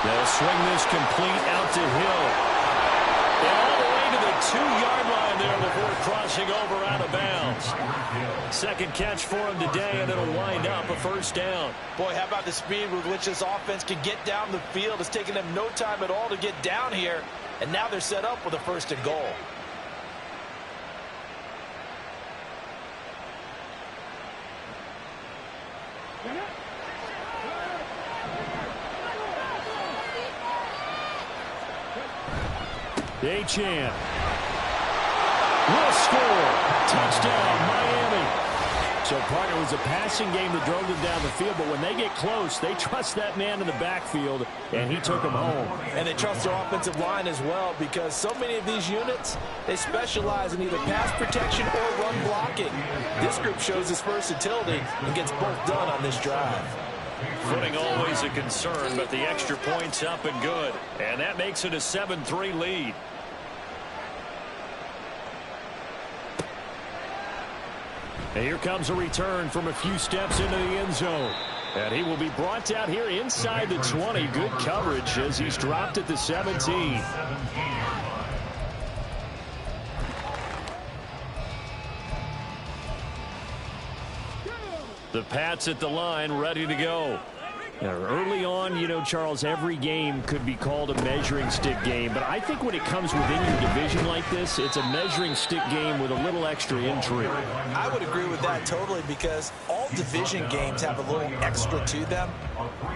They'll swing this complete out to Hill. And all the way to the 2-yard line there before crossing over out of bounds. Second catch for him today, and it'll wind up a first down. Boy, how about the speed with which this offense can get down the field? It's taken them no time at all to get down here, and now they're set up with a first and goal. Achane will score. Touchdown, Miami. So, partner, it was a passing game that drove them down the field, but when they get close, they trust that man in the backfield, and he took them home. And they trust their offensive line as well, because so many of these units, they specialize in either pass protection or run blocking. This group shows its versatility and gets both done on this drive. Footing always a concern, but the extra point's up and good. And that makes it a 7-3 lead. And here comes a return from a few steps into the end zone. And he will be brought down here inside the 20. Good coverage as he's dropped at the 17. The Pats at the line, ready to go. Now, early on, you know, Charles, every game could be called a measuring stick game. But I think when it comes within your division like this, it's a measuring stick game with a little extra intrigue. I would agree with that totally, because all division games have a little extra to them.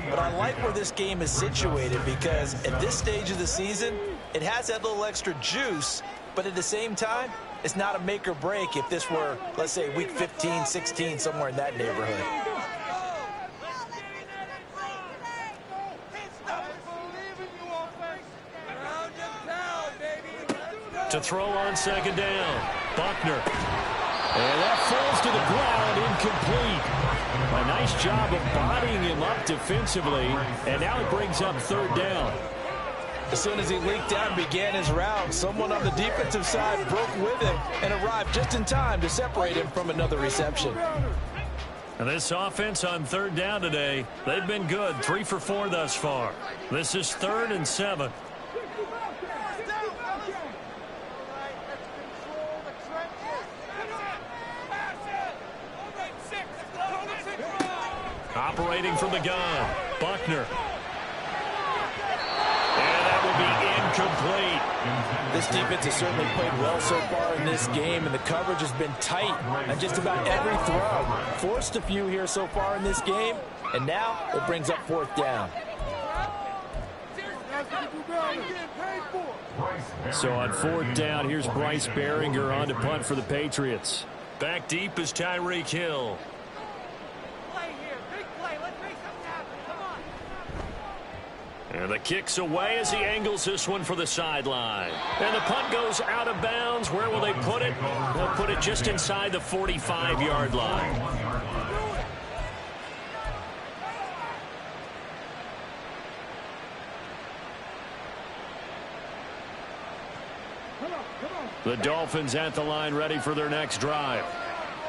But I like where this game is situated, because at this stage of the season, it has that little extra juice. But at the same time, it's not a make or break if this were, let's say, week 15, 16, somewhere in that neighborhood. To throw on second down, Buckner. And that falls to the ground, incomplete. A nice job of bodying him up defensively, and now it brings up third down. As soon as he leaked out and began his route, someone on the defensive side broke with him and arrived just in time to separate him from another reception. And this offense on third down today, they've been good, 3 for 4 thus far. This is 3rd and 7. Operating from the gun, Buckner. And that will be incomplete. This defense has certainly played well so far in this game, and the coverage has been tight on just about every throw. Forced a few here so far in this game, and now it brings up 4th down. So on 4th down, here's Bryce Behringer on to punt for the Patriots. Back deep is Tyreek Hill. And the kick's away as he angles this one for the sideline. And the punt goes out of bounds. Where will they put it? They'll put it just inside the 45-yard line. The Dolphins at the line, ready for their next drive.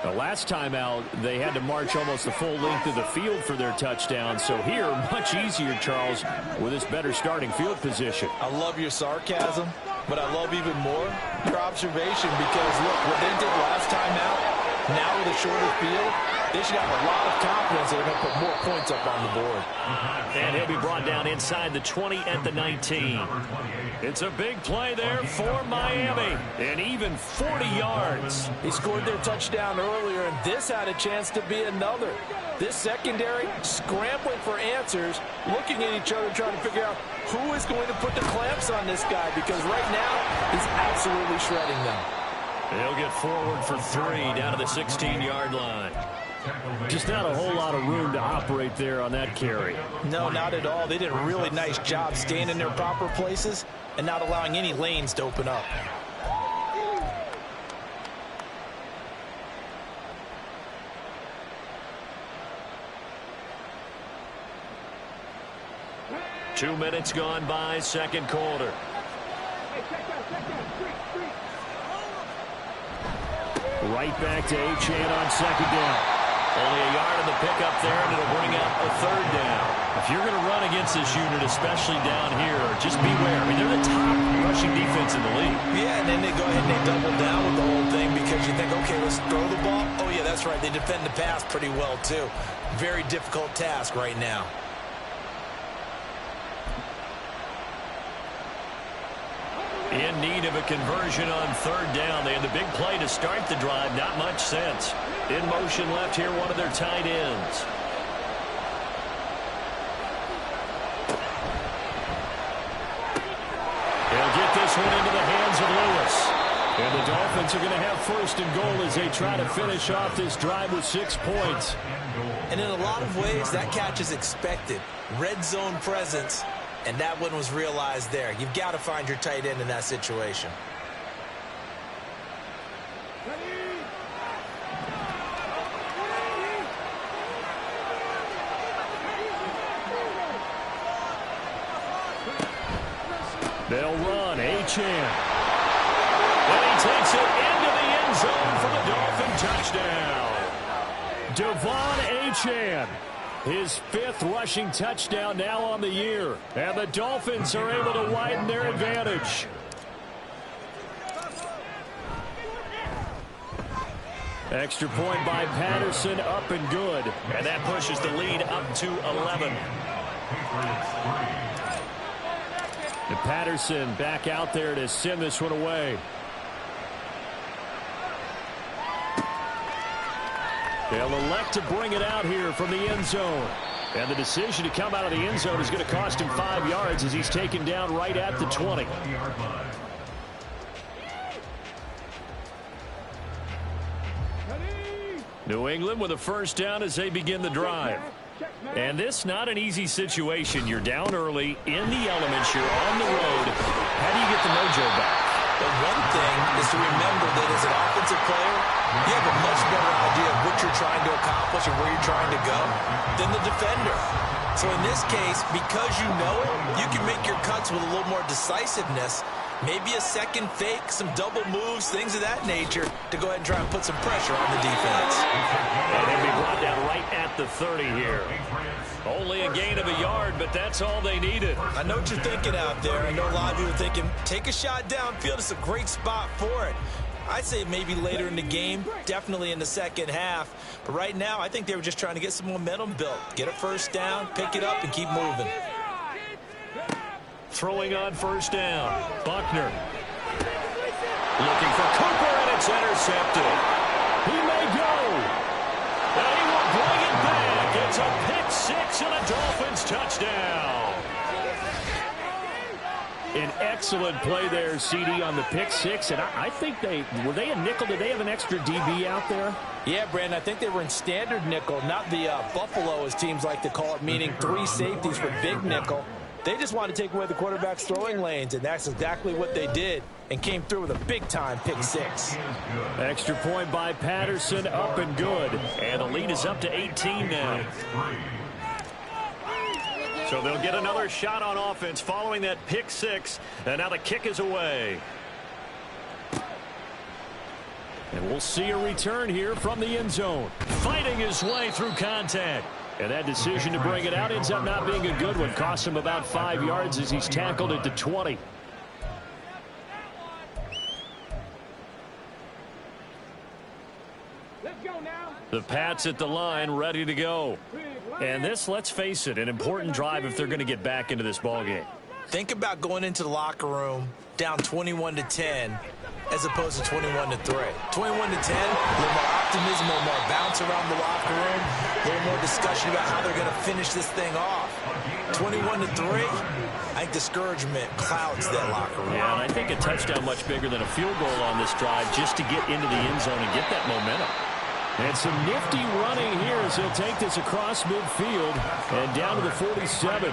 The last time out, they had to march almost the full length of the field for their touchdown. So here, much easier, Charles, with this better starting field position. I love your sarcasm, but I love even more your observation, because, look, what they did last time out, now with a shorter field, they should have a lot of confidence they're going to put more points up on the board. And he'll be brought down inside the 20 at the 19. It's a big play there for Miami, and even 40 yards. He scored their touchdown earlier, and this had a chance to be another. This secondary scrambling for answers, looking at each other, trying to figure out who is going to put the clamps on this guy, because right now he's absolutely shredding them. They'll get forward for 3 down to the 16-yard line. Just not a whole lot of room to operate there on that carry. No, not at all. They did a really nice job staying in their proper places and not allowing any lanes to open up. Two minutes gone by, second quarter. Right back to Achane on second down. Only a yard on the pickup there, and it'll bring up a third down. If you're going to run against this unit, especially down here, just beware. I mean, they're the top rushing defense in the league. Yeah, and then they go ahead and they double down with the whole thing because you think, okay, let's throw the ball. Oh, yeah, that's right. They defend the pass pretty well, too. Very difficult task right now. In need of a conversion on third down. They had the big play to start the drive. Not much sense. In motion left here, one of their tight ends. He'll get this one into the hands of Lewis. And the Dolphins are going to have first and goal as they try to finish off this drive with 6 points. And in a lot of ways, that catch is expected. Red zone presence. And that one was realized there. You've got to find your tight end in that situation. They'll run. Achane. And he takes it into the end zone for the Dolphin touchdown. Devon Achane. His 5th rushing touchdown now on the year. And the Dolphins are able to widen their advantage. Extra point by Patterson, up and good. And that pushes the lead up to 11. And Patterson back out there to send this one away. They'll elect to bring it out here from the end zone. And the decision to come out of the end zone is going to cost him 5 yards as he's taken down right at the 20. New England with a first down as they begin the drive. And this not an easy situation. You're down early in the elements. You're on the road. How do you get the mojo back? The one thing is to remember that as an offensive player, you have a much better idea of what you're trying to accomplish and where you're trying to go than the defender. So in this case, because you know it, you can make your cuts with a little more decisiveness. Maybe a second fake, some double moves, things of that nature to go ahead and try and put some pressure on the defense. And they'll be brought down right at the 30 here. Only a gain of a yard, but that's all they needed. I know what you're thinking out there. I know a lot of you are thinking, take a shot downfield. It's a great spot for it. I'd say maybe later in the game, definitely in the second half. But right now, I think they were just trying to get some momentum built. Get a first down, pick it up, and keep moving. Throwing on first down. Buckner. Looking for Cooper, and it's intercepted. He may go. And he will bring it back. It's a pick 6 and a Dolphins touchdown. An excellent play there, CD, on the pick 6. And I think were they a nickel? Did they have an extra DB out there? Yeah, Brandon, I think they were in standard nickel, not the Buffalo, as teams like to call it, meaning 3 safeties for big nickel. They just wanted to take away the quarterback's throwing lanes, and that's exactly what they did and came through with a big-time pick 6. Extra point by Patterson, up and good. And the lead is up to 18 now. So they'll get another shot on offense following that pick 6, and now the kick is away. And we'll see a return here from the end zone. Fighting his way through contact. And that decision to bring it out ends up not being a good one. Costs him about 5 yards as he's tackled at the 20. The Pats at the line, ready to go. And this, let's face it, an important drive if they're going to get back into this ballgame. Think about going into the locker room down 21-10 as opposed to 21-3. 21-10, a little more optimism, a little more bounce around the locker room, a little more discussion about how they're going to finish this thing off. 21-3, I think discouragement clouds that locker room. Yeah, and I think a touchdown much bigger than a field goal on this drive just to get into the end zone and get that momentum. And some nifty running here as he'll take this across midfield and down to the 47.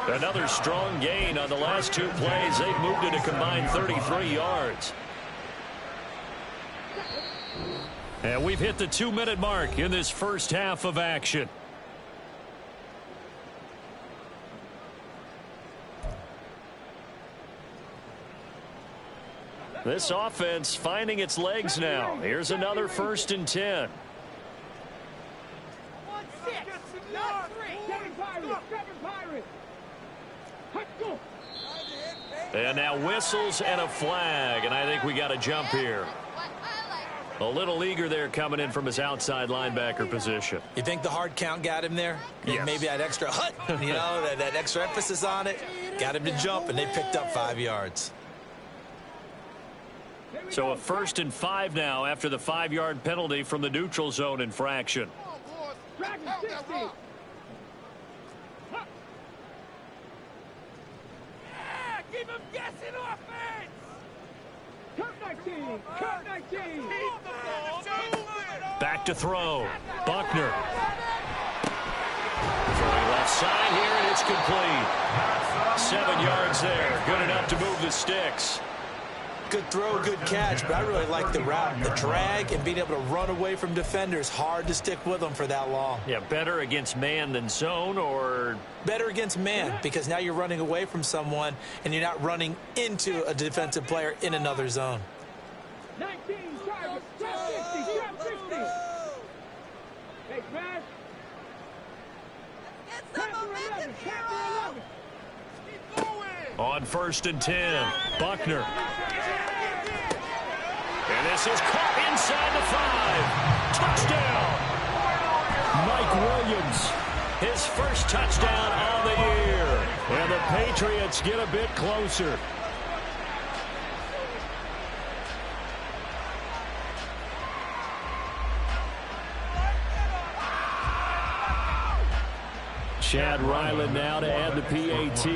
Another strong gain on the last 2 plays. They've moved it a combined 33 yards. And we've hit the 2-minute mark in this first half of action. This offense finding its legs now. Here's another 1st and 10. And now whistles and a flag, and I think we got a jump here. A little eager there coming in from his outside linebacker position. You think the hard count got him there? Yes. Maybe that extra hut, you know, that extra emphasis on it, got him to jump, and they picked up 5 yards. So a 1st and 5 now after the 5-yard penalty from the neutral zone infraction. Keep him guessing offense! Cut 19! Cut 19! Back to throw. Buckner. Throwing left side here, and it's complete. 7 yards there. Good enough to move the sticks. Good throw, good catch, but I really like the route. The drag and being able to run away from defenders, hard to stick with them for that long. Yeah, better against man than zone, or? Better against man, because now you're running away from someone and you're not running into a defensive player in another zone. 19, target, trap 50, trap 50. Hey, smash. Capture 11, capture 11. Keep going. On 1st and 10, Buckner. And this is caught inside the 5. Touchdown. Mike Williams, his first touchdown on the year. And the Patriots get a bit closer. Chad Ryland now to add the PAT.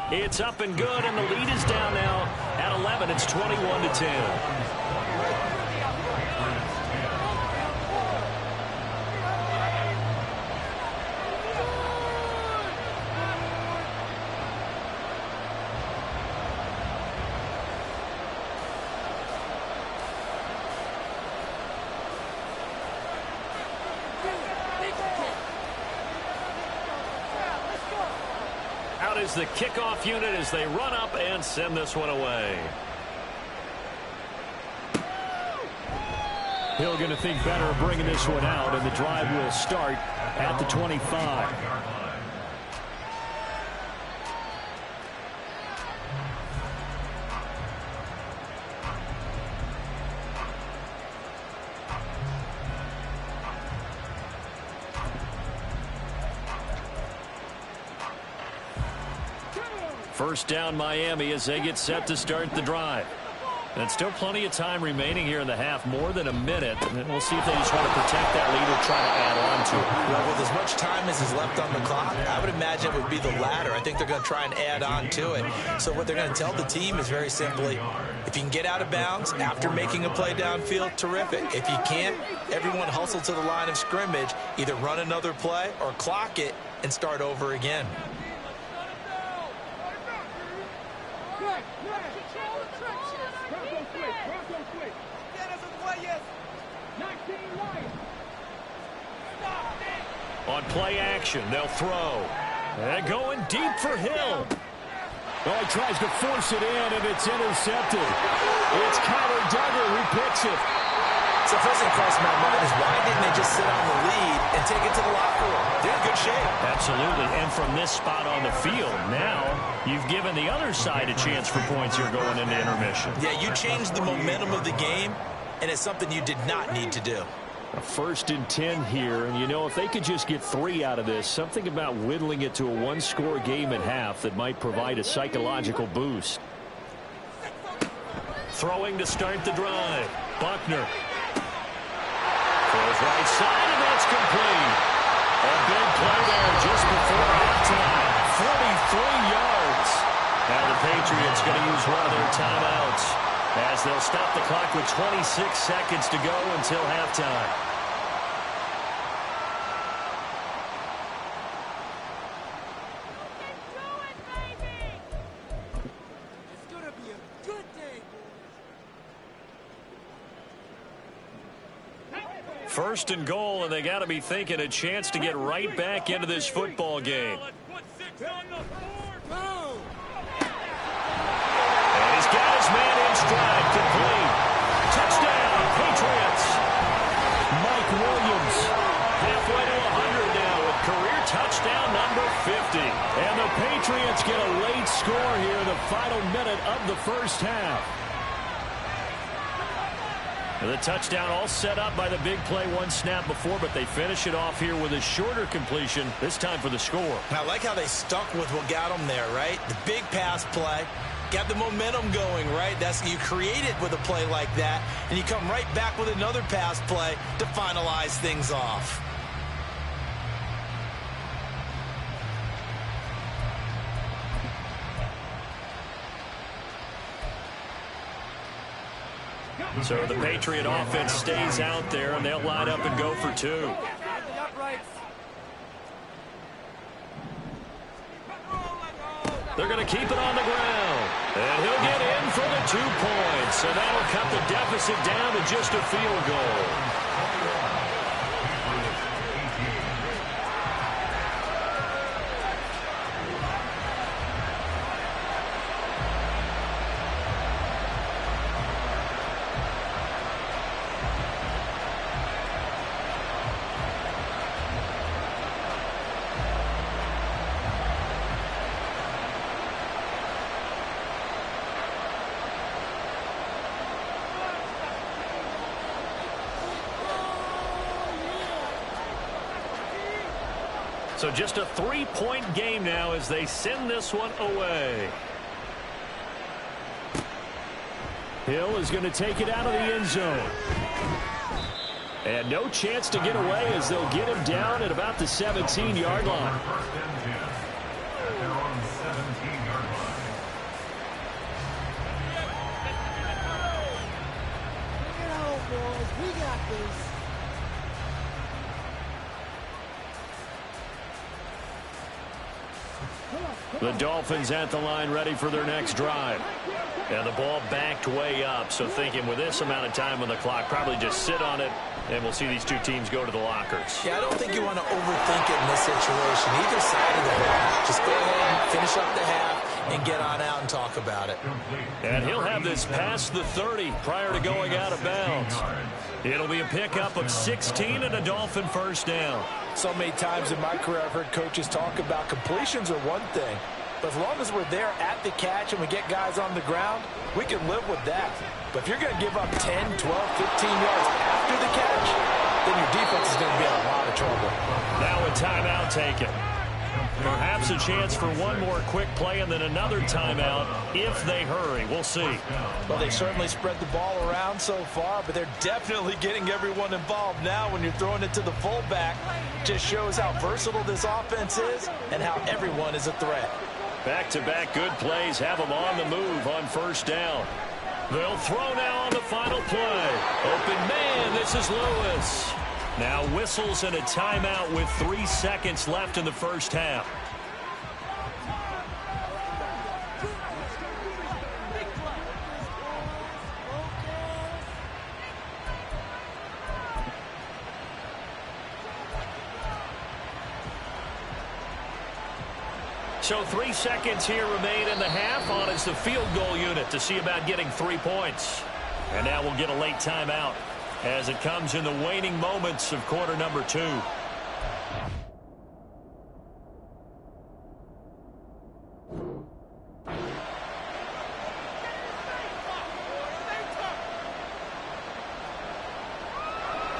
It's up and good, and the lead is down now at 11. It's 21-10. Out is the kickoff unit as they run up and send this one away. Hill going to think better of bringing this one out, and the drive will start at the 25. First down Miami as they get set to start the drive. And still plenty of time remaining here in the half, more than a minute. And we'll see if they just want to protect that lead or try to add on to it. Well, with as much time as is left on the clock, I would imagine it would be the latter. I think they're going to try and add on to it. So what they're going to tell the team is very simply, if you can get out of bounds after making a play downfield, terrific. If you can't, everyone hustle to the line of scrimmage, either run another play or clock it and start over again. On play action, they'll throw. And going deep for Hill. Oh, he tries to force it in, and it's intercepted. It's Kyler Duggar who picks it. So first thing across my mind is, why didn't they just sit on the lead and take it to the locker room? They're in good shape. Absolutely, and from this spot on the field, now you've given the other side a chance for points here going into intermission. Yeah, you changed the momentum of the game, and it's something you did not need to do. A 1st and 10 here, and you know, if they could just get 3 out of this, something about whittling it to a one-score game at half that might provide a psychological boost. Throwing to start the drive. Buckner. Throws right side, and that's complete. A big play there just before halftime. 43 yards. Now the Patriots going to use one of their timeouts as they'll stop the clock with 26 seconds to go until halftime. It's gonna be a good day. 1st and goal, and they got to be thinking a chance to get right back into this football game. And he's got his man in stride, complete. Touchdown, Patriots. Mike Williams final minute of the first half. And the touchdown all set up by the big play one snap before, but they finish it off here with a shorter completion, this time for the score. I like how they stuck with what got them there, right? The big pass play, got the momentum going, right? You create it with a play like that, and you come right back with another pass play to finalize things off. So the Patriot offense stays out there, and they'll line up and go for two. They're going to keep it on the ground. And he'll get in for the 2 points. And that'll cut the deficit down to just a field goal. So just a 3-point game now as they send this one away. Hill is going to take it out of the end zone. And no chance to get away as they'll get him down at about the 17-yard line. We got this. The Dolphins at the line ready for their next drive. And the ball backed way up, so thinking with this amount of time on the clock, probably just sit on it, and we'll see these two teams go to the lockers. Yeah, I don't think you want to overthink it in this situation. Either side of the ball. Just go ahead and finish up the half and get on out and talk about it. And he'll have this past the 30 prior to going out of bounds. It'll be a pickup of 16 and a Dolphin first down. So many times in my career I've heard coaches talk about completions are one thing, but as long as we're there at the catch and we get guys on the ground, we can live with that. But if you're going to give up 10, 12, 15 yards after the catch, then your defense is going to be in a lot of trouble. Now a timeout taken. Perhaps a chance for one more quick play and then another timeout if they hurry. We'll see. Well, they certainly spread the ball around so far, but they're definitely getting everyone involved now when you're throwing it to the fullback. Just shows how versatile this offense is and how everyone is a threat. Back-to-back good plays have them on the move on first down. They'll throw now on the final play. Open man, this is Lewis. Now whistles and a timeout with 3 seconds left in the first half. So 3 seconds here remain in the half. On is the field goal unit to see about getting 3 points. And now we'll get a late timeout as it comes in the waning moments of quarter number 2.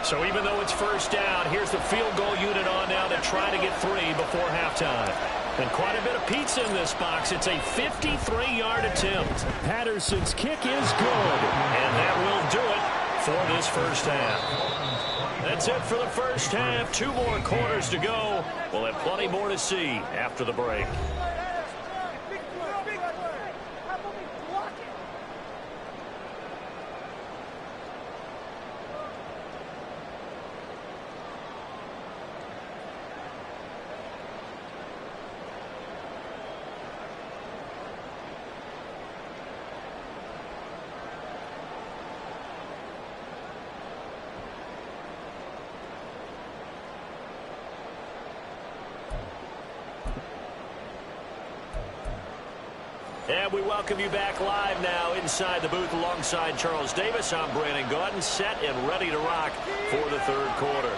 So even though it's first down, here's the field goal unit on now to try to get 3 before halftime. And quite a bit of pizza in this box. It's a 53-yard attempt. Patterson's kick is good. And that will do it for this first half. That's it for the first half. 2 more quarters to go. We'll have plenty more to see after the break. And we welcome you back live now inside the booth alongside Charles Davis. I'm Brandon Gaudin, set and ready to rock for the third quarter.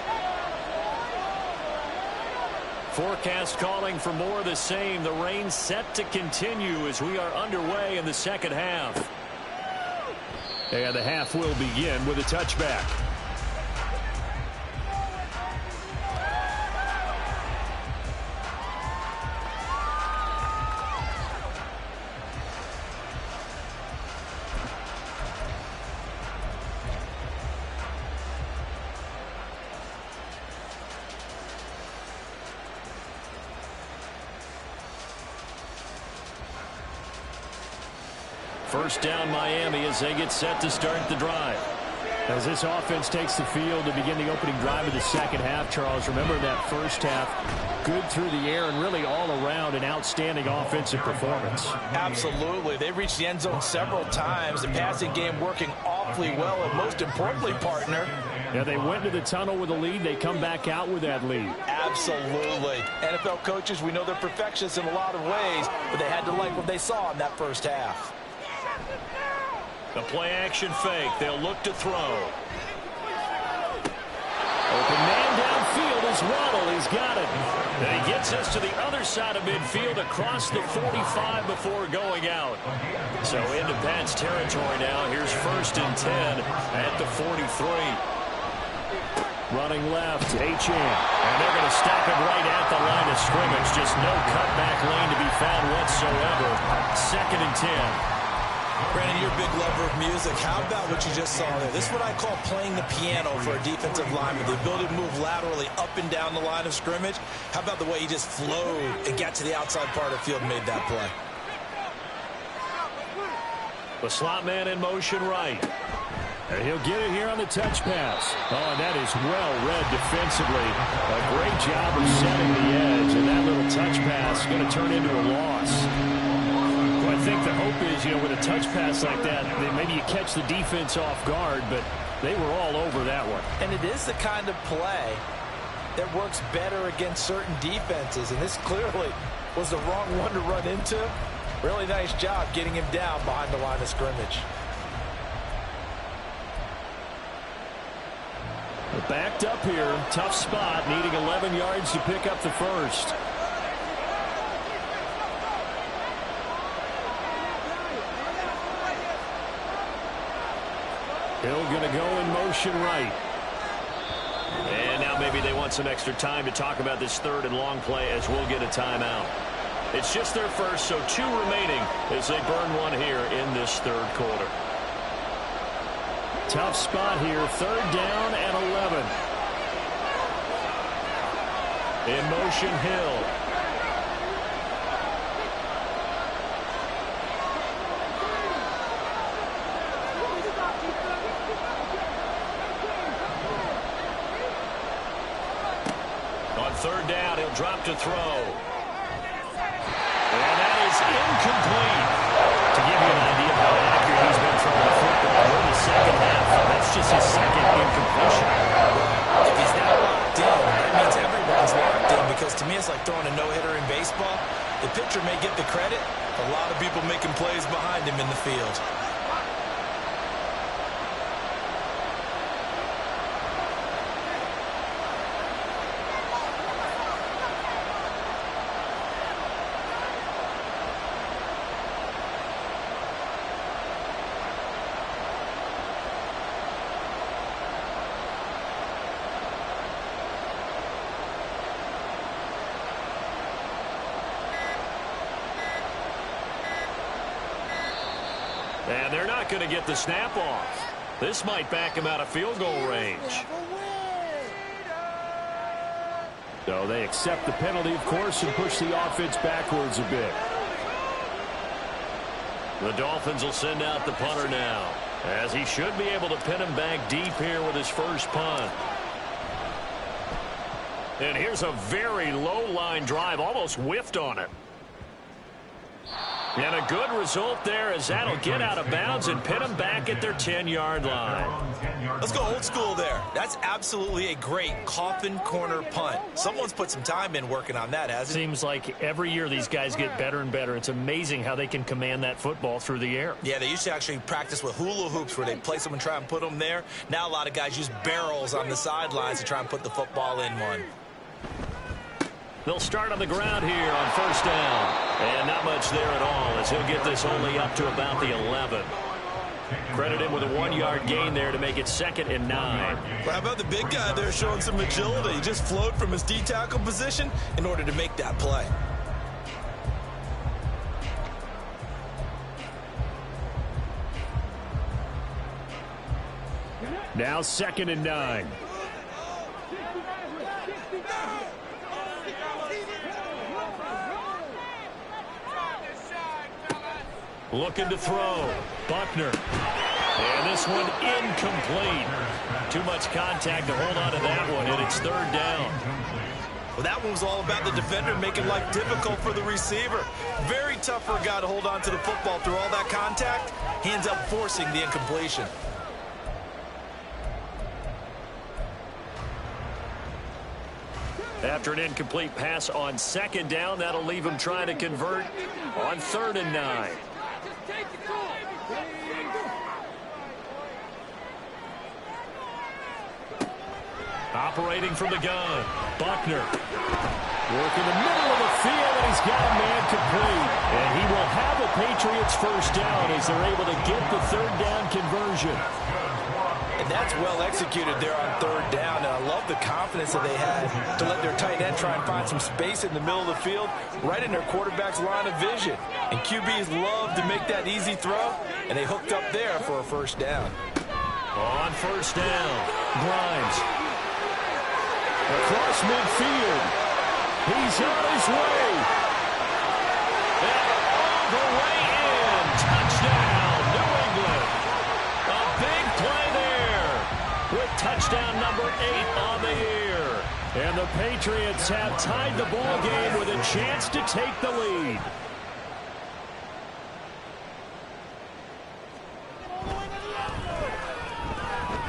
Forecast calling for more of the same. The rain set to continue as we are underway in the second half. And the half will begin with a touchback. First down Miami as they get set to start the drive. As this offense takes the field to begin the opening drive of the second half, Charles, remember that first half, good through the air and really all around an outstanding offensive performance. Absolutely. They reached the end zone several times. The passing game working awfully well, and most importantly, partner. Yeah, they went to the tunnel with a lead. They come back out with that lead. Absolutely. NFL coaches, we know they're perfectionists in a lot of ways, but they had to like what they saw in that first half. The play action fake. They'll look to throw. Open man downfield is Waddle. He's got it. And he gets us to the other side of midfield across the 45 before going out. So into Pats territory now. Here's 1st and 10 at the 43. Running left, H.M. And they're going to stop it right at the line of scrimmage. Just no cutback lane to be found whatsoever. 2nd and 10. Brandon, you're a big lover of music. How about what you just saw there? This is what I call playing the piano for a defensive lineman. The ability to move laterally up and down the line of scrimmage. How about the way he just flowed and got to the outside part of the field and made that play? The slot man in motion right. And he'll get it here on the touch pass. Oh, and that is well read defensively. A great job of setting the edge. And that little touch pass is going to turn into a loss. I think the hope is, with a touch pass like that, maybe you catch the defense off guard, but they were all over that one. And it is the kind of play that works better against certain defenses, and this clearly was the wrong one to run into. Really nice job getting him down behind the line of scrimmage. Backed up here, tough spot, needing 11 yards to pick up the first. Hill going to go in motion right. And now maybe they want some extra time to talk about this 3rd and long play as we'll get a timeout. It's just their first, so 2 remaining as they burn one here in this 3rd quarter. Tough spot here, 3rd down and 11. In motion, Hill. On 3rd down, he'll drop to throw. And that is incomplete. To give you an idea of how accurate he's been throwing the football in the second half, that's just his 2nd incompletion. If he's not locked in, that means everyone's locked in, because to me it's like throwing a no-hitter in baseball. The pitcher may get the credit, a lot of people making plays behind him in the field. And they're not going to get the snap off. This might back him out of field goal range. So they accept the penalty, of course, and push the offense backwards a bit. The Dolphins will send out the punter now, as he should be able to pin him back deep here with his first punt. And here's a very low-line drive, almost whiffed on it. And a good result there, as that'll get out of bounds and pin them back at their 10-yard line. Let's go old school there. That's absolutely a great coffin corner punt. Someone's put some time in working on that, hasn't it? Seems like every year these guys get better and better. It's amazing how they can command that football through the air. Yeah, they used to actually practice with hula hoops where they place them and try and put them there. Now a lot of guys use barrels on the sidelines to try and put the football in one. They'll start on the ground here on first down. And not much there at all as he'll get this only up to about the 11. Credit him with a 1-yard gain there to make it 2nd and 9. Well, how about the big guy there showing some agility? He just flowed from his D-tackle position in order to make that play. Now 2nd and 9. Looking to throw. Buckner. And this one incomplete. Too much contact to hold on to that one, and it's 3rd down. Well, that one was all about the defender making life difficult for the receiver. Very tough for a guy to hold on to the football through all that contact. He ends up forcing the incompletion. After an incomplete pass on 2nd down, that'll leave him trying to convert on 3rd and 9. Operating from the gun, Buckner. Working the middle of the field, and he's got a man complete. And he will have the Patriots first down as they're able to get the 3rd down conversion. And that's well executed there on 3rd down. And I love the confidence that they had to let their tight end try and find some space in the middle of the field, right in their quarterback's line of vision. And QBs love to make that easy throw, and they hooked up there for a first down. On first down, Grimes. Across midfield. He's on his way. And all the way in. Touchdown, New England. A big play there with touchdown number 8 on the year. And the Patriots have tied the ball game with a chance to take the lead.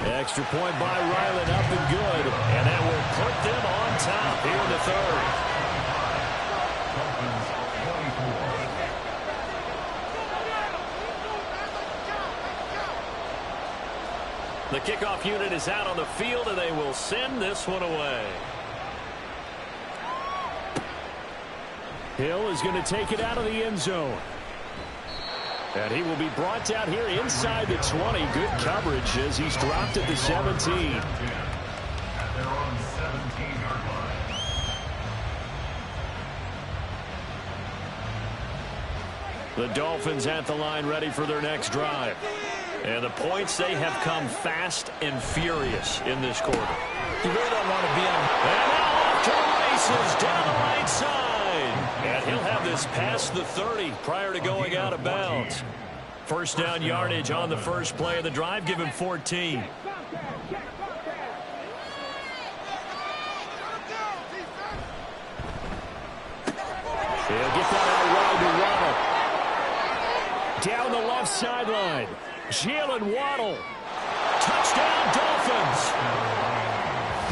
Extra point by Ryland, up and good. And that will put them on top here in the 3rd. The kickoff unit is out on the field, and they will send this one away. Hill is going to take it out of the end zone. And he will be brought down here inside the 20. Good coverage as he's dropped at the 17. The Dolphins at the line ready for their next drive. And the points, they have come fast and furious in this quarter. You really don't want to be on. And now off to the races down the right side. And he'll have this past the 30 prior to going out of bounds. First down yardage on the first play of the drive. Give him 14. He'll get that out wide to Waddle. Down the left sideline. Jalen Waddle. Touchdown Dolphins.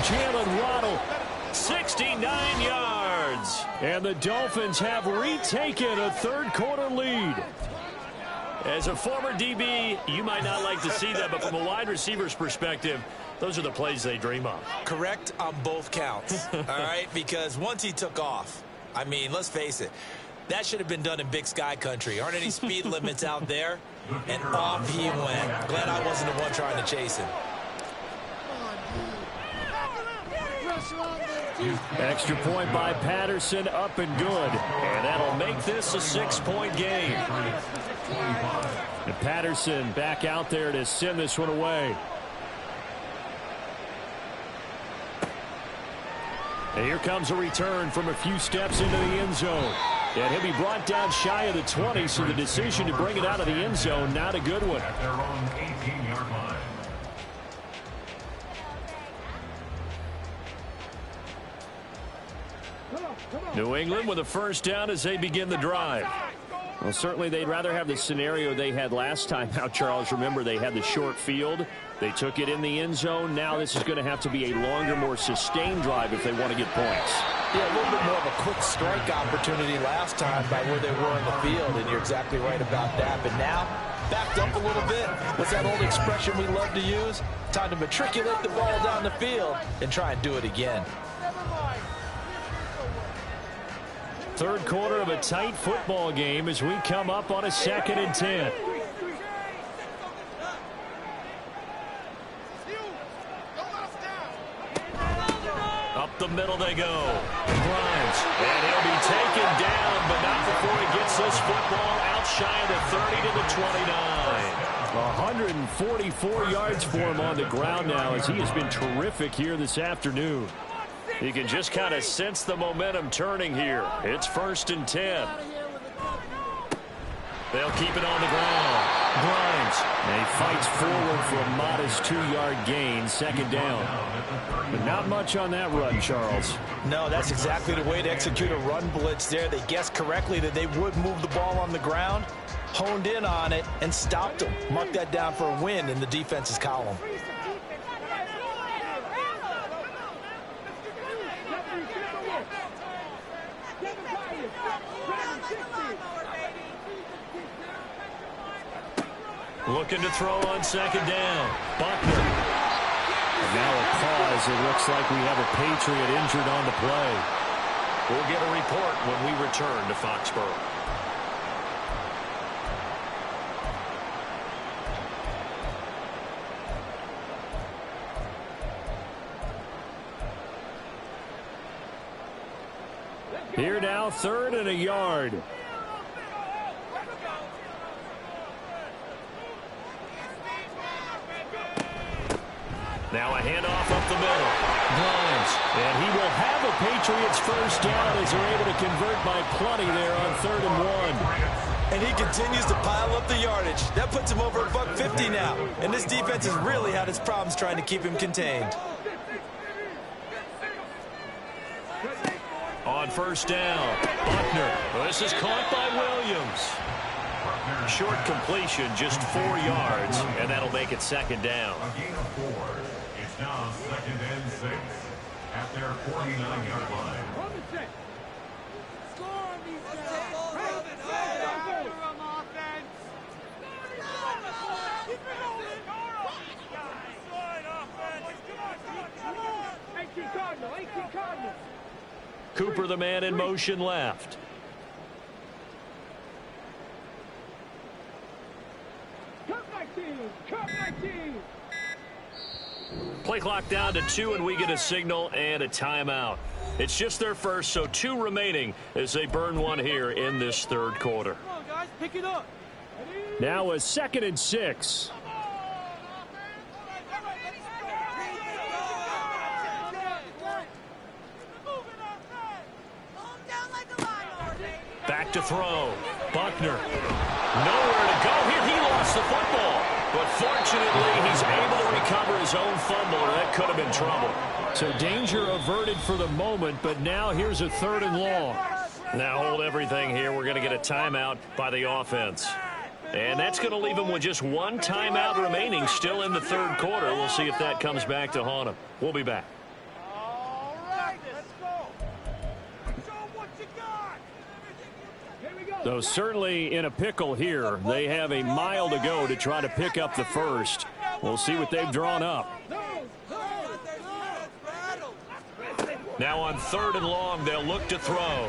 Jalen Waddle. 69 yards. And the Dolphins have retaken a 3rd quarter lead. As a former DB, you might not like to see that, but from a wide receiver's perspective, those are the plays they dream of. Correct on both counts, all right? Because once he took off, I mean, let's face it, that should have been done in Big Sky country. Aren't any speed limits out there? And off he went. Glad I wasn't the one trying to chase him. Extra point by Patterson, up and good. And that'll make this a 6-point game. And Patterson back out there to send this one away. And here comes a return from a few steps into the end zone. And he'll be brought down shy of the 20, so the decision to bring it out of the end zone, not a good one. At their own 18-yard line. New England with a first down as they begin the drive. Well, certainly they'd rather have the scenario they had last time out, Charles. Remember, they had the short field. They took it in the end zone. Now this is going to have to be a longer, more sustained drive if they want to get points. Yeah, a little bit more of a quick strike opportunity last time by where they were in the field, and you're exactly right about that. But now, backed up a little bit. What's that old expression we love to use? Time to matriculate the ball down the field and try and do it again. Third quarter of a tight football game as we come up on a 2nd and 10. Up the middle they go. Grimes. And he'll be taken down, but not before he gets this football out shy of the 30 to the 29. 144 yards for him on the ground now as he has been terrific here this afternoon. You can just kind of sense the momentum turning here. It's 1st and 10. They'll keep it on the ground. Grimes. And he fights forward for a modest 2-yard gain, 2nd down. But not much on that run, Charles. No, that's exactly the way to execute a run blitz there. They guessed correctly that they would move the ball on the ground, honed in on it, and stopped them. Mark that down for a win in the defense's column. Looking to throw on 2nd down. Buckner. And now a pause. It looks like we have a Patriot injured on the play. We'll get a report when we return to Foxborough. Here now, 3rd and a yard. Now a handoff up the middle. Grimes. And he will have a Patriots 1st down as they're able to convert by plenty there on 3rd and 1. And he continues to pile up the yardage. That puts him over $150 now. And this defense has really had its problems trying to keep him contained. On 1st down, Buckner. This is caught by Williams. Short completion, just 4 yards, and that'll make it 2nd down. A gain of 4. It's now 2nd and 6 at their 49-yard line. Cooper, the man in motion left. Play clock down to 2, and we get a signal and a timeout. It's just their first, so 2 remaining as they burn one here in this 3rd quarter. Come on, guys, pick it up. Now a 2nd and 6. Back to throw. Buckner. Nowhere to go here. He lost the football. But fortunately, he's able to recover his own fumble, or that could have been trouble. So danger averted for the moment, but now here's a 3rd and long. Now hold everything here. We're going to get a timeout by the offense. And that's going to leave him with just 1 timeout remaining still in the 3rd quarter. We'll see if that comes back to haunt him. We'll be back. All right, let's go. Show 'em what you got. Here we go. So certainly in a pickle here. They have a mile to go to try to pick up the 1st. We'll see what they've drawn up. Now on 3rd and long, they'll look to throw.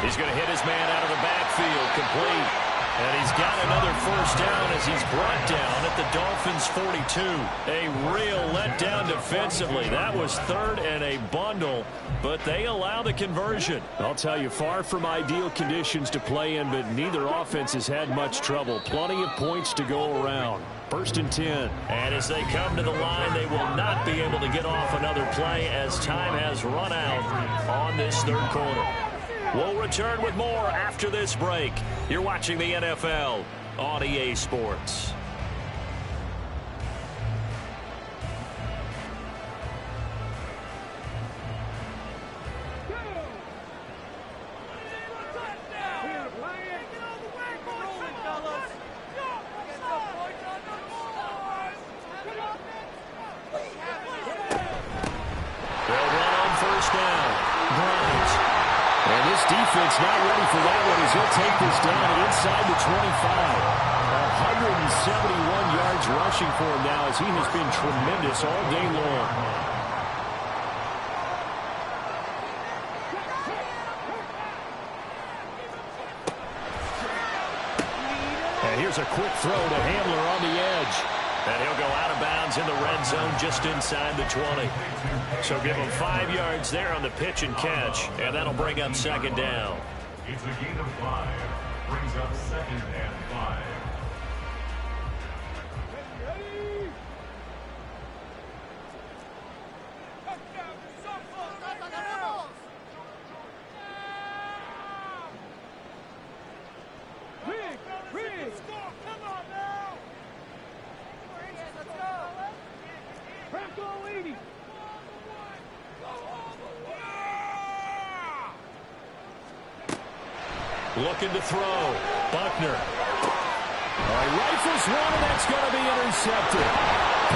He's going to hit his man out of the backfield, complete. And he's got another 1st down as he's brought down at the Dolphins' 42. A real letdown defensively. That was 3rd and a bundle, but they allow the conversion. I'll tell you, far from ideal conditions to play in, but neither offense has had much trouble. Plenty of points to go around. 1st and 10. And as they come to the line, they will not be able to get off another play as time has run out on this 3rd quarter. We'll return with more after this break. You're watching the NFL on EA Sports. They'll run on 1st down. Grimes. And this defense not ready for that one as he'll take this down inside the 25. 171 yards rushing for him now as he has been tremendous all day long. Here's a quick throw to Hamler on the edge. And he'll go out of bounds in the red zone just inside the 20. So give him 5 yards there on the pitch and catch, and that'll bring up second down. It's a gain of 5. Brings up second and 5. Looking to throw. Buckner. All right, rifles one, and that's going to be intercepted.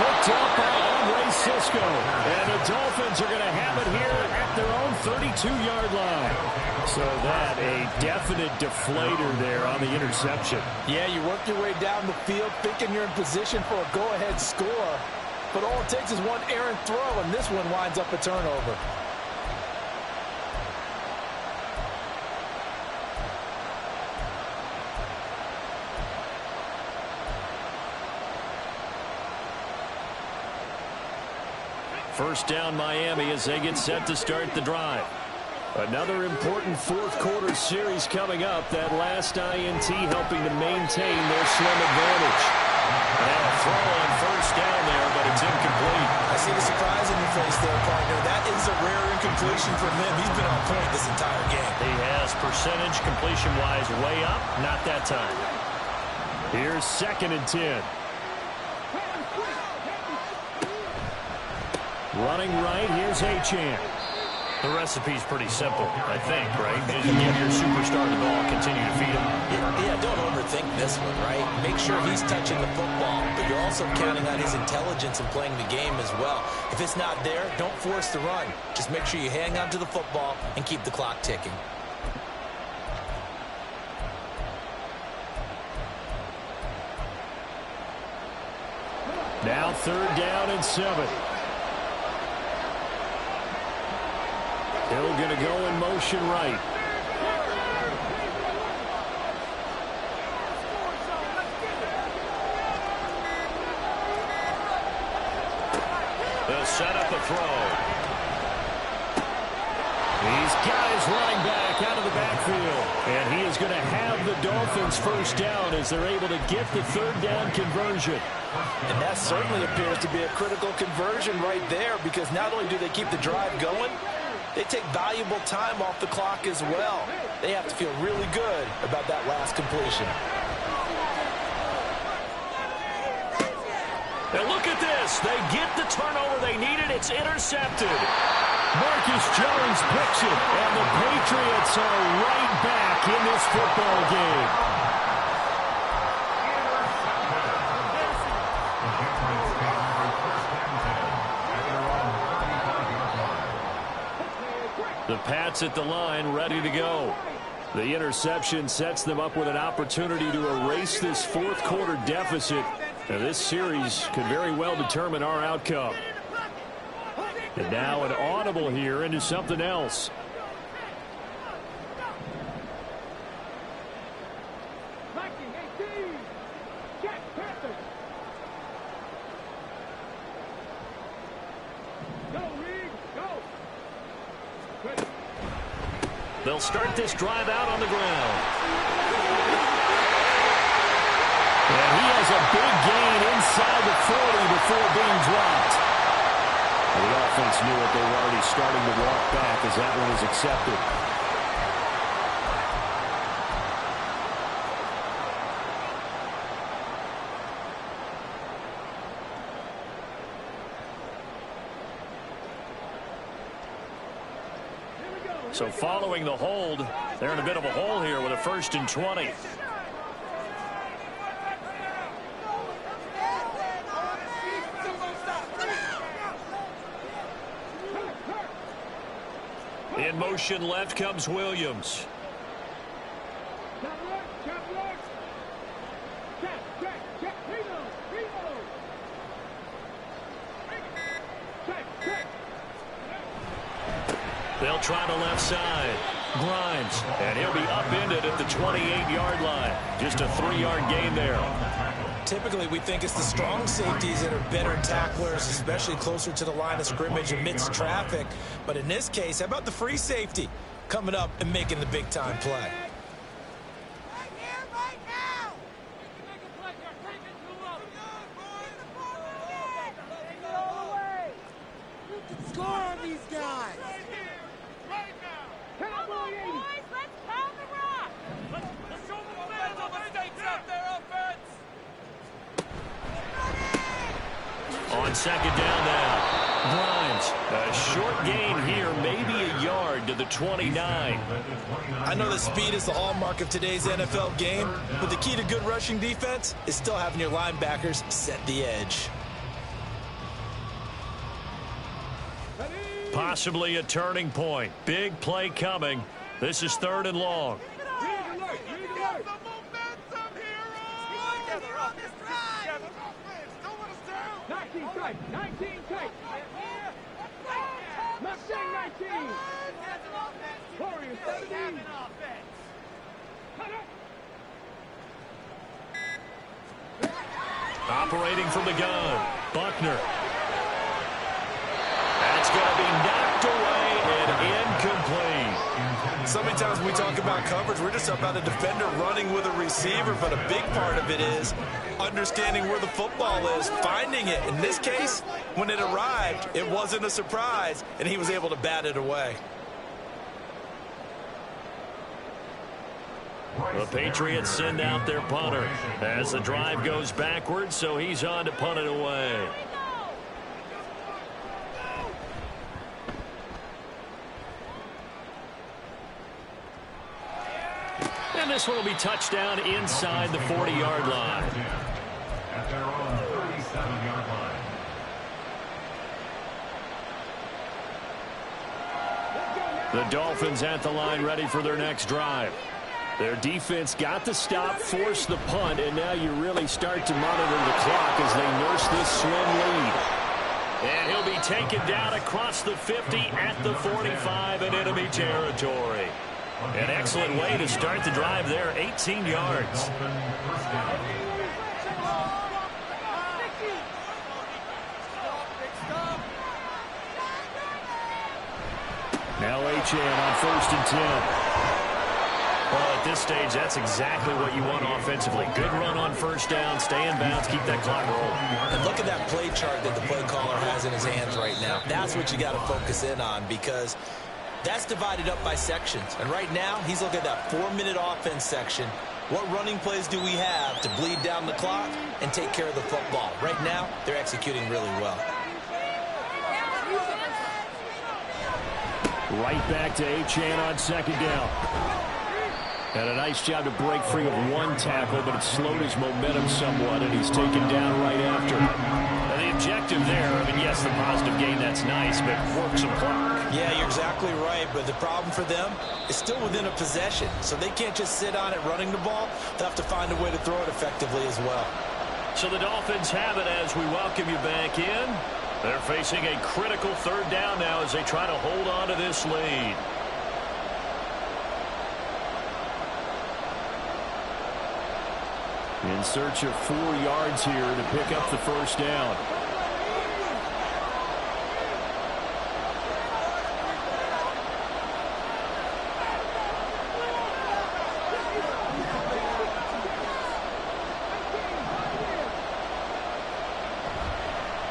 Picked up by Andre Cisco. And the Dolphins are going to have it here at their own 32-yard line. So that a definite deflator there on the interception. Yeah, you work your way down the field thinking you're in position for a go-ahead score. But all it takes is one errant throw, and this one winds up a turnover. First down Miami as they get set to start the drive. Another important fourth quarter series coming up. That last INT helping to maintain their slim advantage. And a throw on first down there, but it's incomplete. I see the surprise in your face there, partner. That is a rare incompletion from him. He's been on point this entire game. He has percentage completion-wise way up. Not that time. Here's second and 10. Running right, here's Achane. The recipe's pretty simple, I think, right? Just give your superstar the ball, continue to feed him. Yeah, don't overthink this one, right? Make sure he's touching the football, but you're also counting on his intelligence in playing the game as well. If it's not there, don't force the run. Just make sure you hang on to the football and keep the clock ticking. Now third down and 7. Hill going to go in motion right. They'll set up a throw. These guys running back out of the backfield. And he is going to have the Dolphins first down as they're able to get the third down conversion. And that certainly appears to be a critical conversion right there, because not only do they keep the drive going, they take valuable time off the clock as well. They have to feel really good about that last completion. And look at this. They get the turnover they needed. It's intercepted. Marcus Jones picks it, and the Patriots are right back in this football game. The Pats at the line, ready to go. The interception sets them up with an opportunity to erase this fourth quarter deficit. Now, this series could very well determine our outcome. And now an audible here into something else. They'll start this drive out on the ground. And he has a big gain inside the 40 before being dropped. And the offense knew it. They were already starting to walk back as that one was accepted. So following the hold, they're in a bit of a hole here with a 1st and 20. In motion left comes Williams. They'll try the left side. Grimes, and he'll be upended at the 28-yard line. Just a 3-yard gain there. Typically, we think it's the strong safeties that are better tacklers, especially closer to the line of scrimmage amidst traffic. But in this case, how about the free safety coming up and making the big-time play? Score on these guys! On second down now, Grimes, a short gain here, maybe a yard to the 29. I know that speed is the hallmark of today's NFL game, but the key to good rushing defense is still having your linebackers set the edge. Possibly a turning point. Big play coming. This is 3rd and long. Operating from the gun, Buckner. That's going to be knocked away and incomplete. So many times when we talk about coverage, we're just about a defender running with a receiver, but a big part of it is understanding where the football is, finding it. In this case, when it arrived, it wasn't a surprise, and he was able to bat it away. The Patriots send out their punter as the drive goes backwards, so he's on to punt it away. And this one will be touchdown inside the 40-yard line. At their own 37-yard line. The Dolphins at the line ready for their next drive. Their defense got the stop, forced the punt, and now you really start to monitor the clock as they nurse this slim lead. And he'll be taken down across the 50 at the 45 in enemy territory. An excellent way to start the drive there, 18 yards. Now Achane on 1st and 10. Well, at this stage, that's exactly what you want offensively. Good run on 1st down, stay in bounds, keep that clock rolling. And look at that play chart that the play caller has in his hands right now. That's what you got to focus in on, because that's divided up by sections. And right now, he's looking at that 4-minute offense section. What running plays do we have to bleed down the clock and take care of the football? Right now, they're executing really well. Right back to Achane on 2nd down. And a nice job to break free of one tackle, but it slowed his momentum somewhat, and he's taken down right after. And the objective there, I mean, yes, the positive gain, that's nice, but work some clock. Yeah, you're exactly right, but the problem for them is still within a possession, so they can't just sit on it running the ball. They'll have to find a way to throw it effectively as well. So the Dolphins have it as we welcome you back in. They're facing a critical 3rd down now as they try to hold on to this lead. In search of 4 yards here to pick up the 1st down.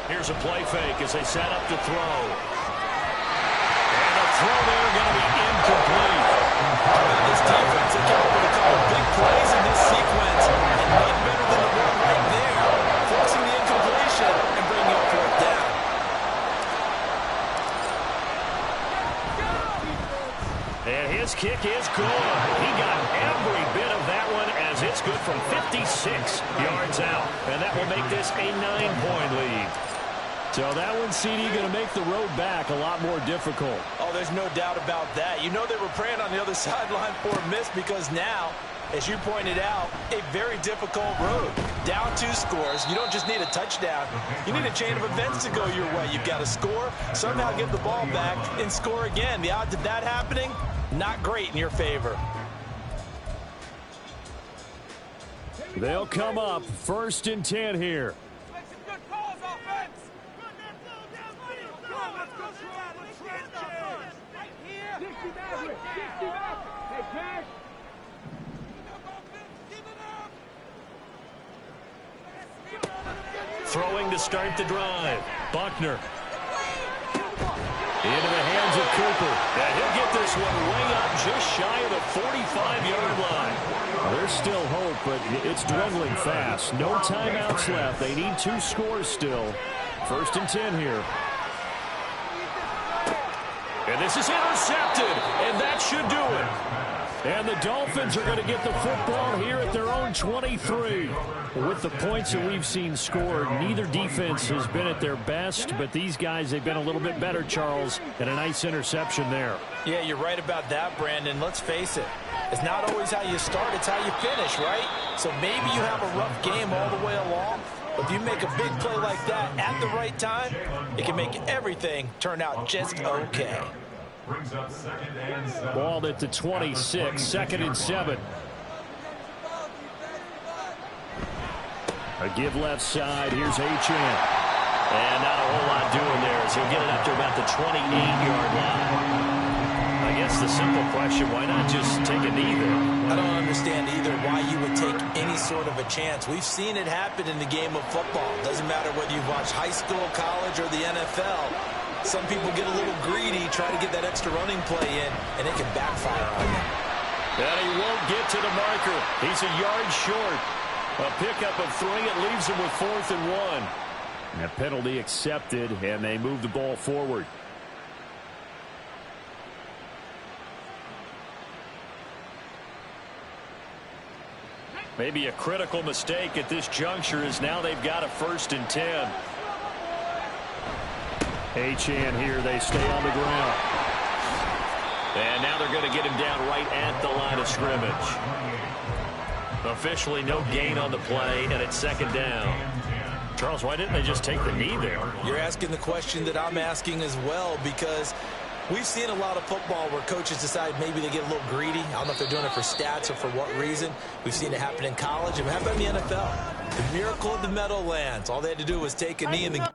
Here's a play fake as they set up to throw. And the throw there going to be incomplete. This defense, they came up with a couple of big plays in this sequence, and none better than the one right there, forcing the incompletion and bringing up 4th down. And his kick is good. He got every bit of that one as it's good from 56 yards out. And that will make this a 9-point lead. So that one, CD, going to make the road back a lot more difficult. Oh, there's no doubt about that. You know they were praying on the other sideline for a miss, because now, as you pointed out, a very difficult road. Down 2 scores. You don't just need a touchdown. You need a chain of events to go your way. You've got to score, somehow get the ball back, and score again. The odds of that happening, Not great in your favor. They'll come up 1st and 10 here. Make some good calls, offense. Let's go through the trenches. Right here. 60 Maverick. 60 Maverick. Hey, Cash. Throwing to start the drive. Buckner. Into the hands of Cooper. And he'll get this one way up just shy of the 45-yard line. Well, there's still hope, but it's dwindling fast. No timeouts left. They need 2 scores still. 1st and 10 here. And this is intercepted, and that should do it. And the Dolphins are going to get the football here at their own 23. With the points that we've seen scored, neither defense has been at their best, but these guys, they've been a little bit better, Charles, and a nice interception there. Yeah, you're right about that, Brandon. Let's face it. It's not always how you start, it's how you finish, right? So maybe you have a rough game all the way along, but if you make a big play like that at the right time, it can make everything turn out just okay. Brings up 2nd and 7. Ball at the 26, 2nd and 7. A give left side. Here's Achane. And not a whole lot doing there as he'll get it up to about the 28-yard line. I guess the simple question, why not just take a knee there? I don't understand either why you would take any sort of a chance. We've seen it happen in the game of football. Doesn't matter whether you've watched high school, college, or the NFL. Some people get a little greedy, try to get that extra running play in, and it can backfire on them. And he won't get to the marker. He's a yard short. A pickup of 3. It leaves him with 4th and 1. And a penalty accepted, and they move the ball forward. Maybe a critical mistake at this juncture is now they've got a 1st and 10. Achane here, they stay on the ground. And now they're going to get him down right at the line of scrimmage. Officially no gain on the play, and it's 2nd down. Charles, why didn't they just take the knee there? You're asking the question that I'm asking as well, because we've seen a lot of football where coaches decide maybe they get a little greedy. I don't know if they're doing it for stats or for what reason. We've seen it happen in college, and how about in the NFL? The miracle of the Meadowlands. All they had to do was take a knee in the